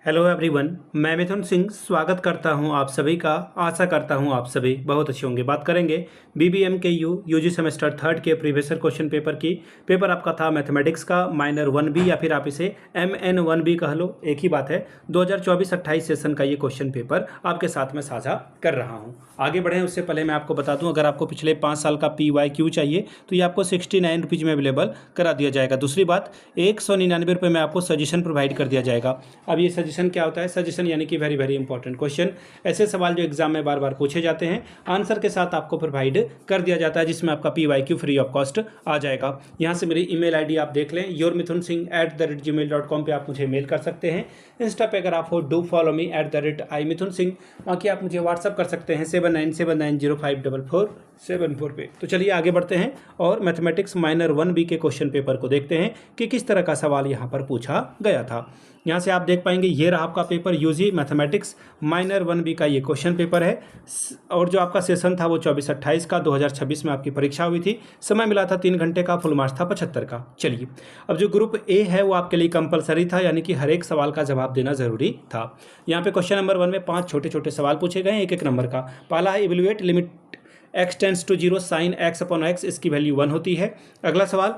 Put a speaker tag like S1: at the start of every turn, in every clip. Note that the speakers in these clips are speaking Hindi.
S1: हेलो एवरीवन, मैं मिथुन सिंह स्वागत करता हूं आप सभी का। आशा करता हूं आप सभी बहुत अच्छे होंगे। बात करेंगे बीबीएम के यूजी सेमेस्टर थर्ड के प्रीवियस ईयर क्वेश्चन पेपर की। पेपर आपका था मैथमेटिक्स का माइनर 1B या फिर आप इसे MN1B कह लो, एक ही बात है। 2024-28 सेशन का ये क्वेश्चन पेपर आपके साथ में साझा कर रहा हूँ। आगे बढ़ें उससे पहले मैं आपको बता दूँ, अगर आपको पिछले 5 साल का PYQ चाहिए तो ये आपको 69 रुपीज़ में अवेलेबल करा दिया जाएगा। दूसरी बात, 199 रुपये में आपको सजेशन प्रोवाइड कर दिया जाएगा। अब ये सजेशन क्या होता है? सजेशन यानी कि वेरी वेरी इंपॉर्टेंट क्वेश्चन, ऐसे सवाल जो एग्जाम में बार बार पूछे जाते हैं, आंसर के साथ आपको प्रोवाइड कर दिया जाता है, जिसमें आपका PYQ फ्री ऑफ कॉस्ट आ जाएगा। यहाँ से मेरी ईमेल आईडी आप देख लें, yourmithunsingh@gmail.com पे आप मुझे मेल कर सकते हैं। इंस्टा पे अगर आप हो डू फॉलो मी @imithunsingh। बाकी आप मुझे व्हाट्सअप कर सकते हैं 7979054474 पे। तो चलिए आगे बढ़ते हैं और मैथमेटिक्स माइनर 1B के क्वेश्चन पेपर को देखते हैं कि किस तरह का सवाल यहाँ पर पूछा गया था। यहाँ से आप देख पाएंगे ये रहा आपका paper, UG mathematics minor 1B का ये क्वेश्चन पेपर है। और जो आपका सेशन था वो 24-28 का 2026 में आपकी परीक्षा हुई थी। समय मिला था 3 घंटे का, फुल मार्क्स था 75 का। चलिए, अब जो ग्रुप ए है वो आपके लिए कंपलसरी था, यानी कि हर एक सवाल का जवाब देना जरूरी था। यहाँ पे क्वेश्चन नंबर 1 में 5 छोटे छोटे सवाल पूछे गए हैं, एक नंबर का। पहला है evaluate limit x tends to 0 sine x upon x, इसकी वैल्यू 1 होती है। अगला सवाल,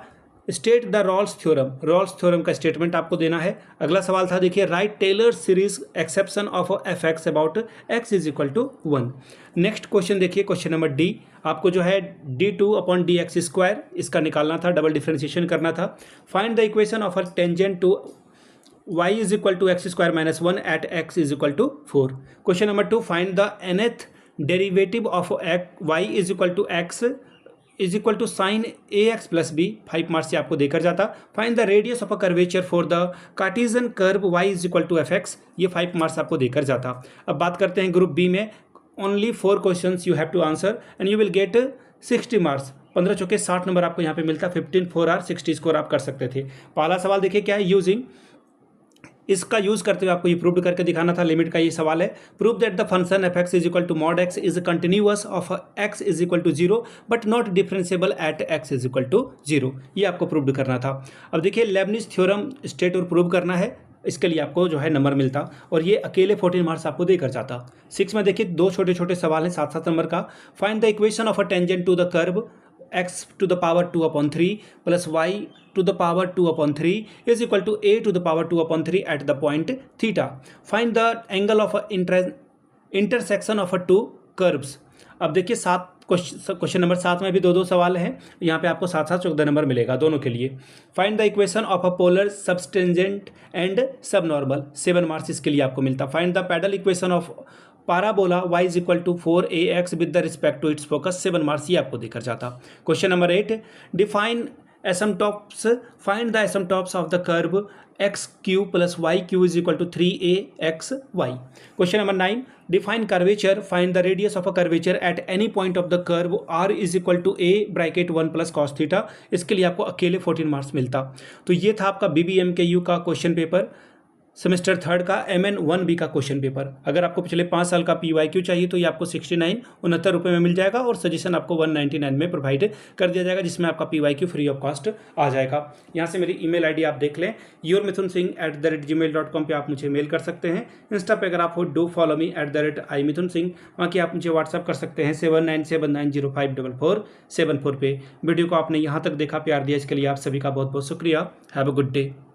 S1: state the Rolle's theorem, Rolle's theorem का स्टेटमेंट आपको देना है। अगला सवाल था, देखिए, write Taylor series expansion of fx about x is equal to 1। Next question देखिए, क्वेश्चन नंबर डी, आपको जो है d2 अपॉन dx स्क्वायर इसका निकालना था, डबल डिफ्रेंशिएशन करना था। Find the equation of a tangent to y is equal to x square minus 1 at x is equal to 4। Question number 2, find the nth derivative of y is equal to x is equal to sine ax plus b। 5 marks से आपको देकर जाता। Find the radius of a curvature for the Cartesian curve y is equal to fx, ये 5 मार्क्स आपको देकर जाता। अब बात करते हैं ग्रुप बी में, only 4 questions you have to answer and you will get 60 marks. 15 चौके 60 नंबर आपको यहाँ पे मिलता। 15 4 आर 60 स्कोर आप कर सकते थे। पहला सवाल देखिए क्या है, यूजिंग, इसका यूज करते हुए आपको ये प्रूव करके दिखाना था। लिमिट का ये सवाल है, prove that the function f x is equal to mod x is continuous of x is equal to 0 but not differentiable at x is equal to 0। ये आपको प्रूव करना था। अब देखिए, लेबनिज थ्योरम स्टेट और प्रूव करना है, इसके लिए आपको जो है नंबर मिलता और ये अकेले 14 मार्क्स आपको देकर जाता। 6 में देखिए 2 छोटे छोटे सवाल हैं 7-7 नंबर का। Find the equation of a tangent to the curve x to the power 2 upon 3 plus y to the power 2 upon 3 is equal to a to the power 2 upon 3 at the point theta. Find the angle of a intersection of a two curves. अब देखिए क्वेश्चन नंबर 7 में भी 2-2 सवाल हैं, यहाँ पे आपको 7-7 14 नंबर मिलेगा दोनों के लिए। Find the equation of a polar subtangent and subnormal, 7 marks इसके लिए आपको मिलता। Find the pedal equation of parabola y is equal to 4ax with the respect to its focus, 7 marks ये आपको देकर जाता। Question number 8, define asymptotes, find the asymptotes of the curve x³ plus y³ is equal to 3axy। Question number 9, define curvature, find the radius of a curvature at any point of the curve r is equal to a bracket 1 plus cos theta, इसके लिए आपको अकेले 14 मार्क्स मिलता। तो ये था आपका BBMKU का क्वेश्चन पेपर, सेमेस्टर थर्ड का MN1B का क्वेश्चन पेपर। अगर आपको पिछले 5 साल का PYQ चाहिए तो ये आपको 69 रुपये में मिल जाएगा और सजेशन आपको 199 में प्रोवाइड कर दिया जाएगा, जिसमें आपका PYQ फ्री ऑफ कॉस्ट आ जाएगा। यहाँ से मेरी ईमेल आईडी आप देख लें, yourmithunsingh@gmail.com पे आप मुझे मेल कर सकते हैं। इंस्टा पे अगर आप हो डू फॉलो मी @imithunsingh, बाकी आप मुझे व्हाट्सअप कर सकते हैं 7979054474 पे। वीडियो को आपने यहाँ तक देखा, प्यार दिया, इसके लिए आप सभी का बहुत बहुत शुक्रिया। Have a good day.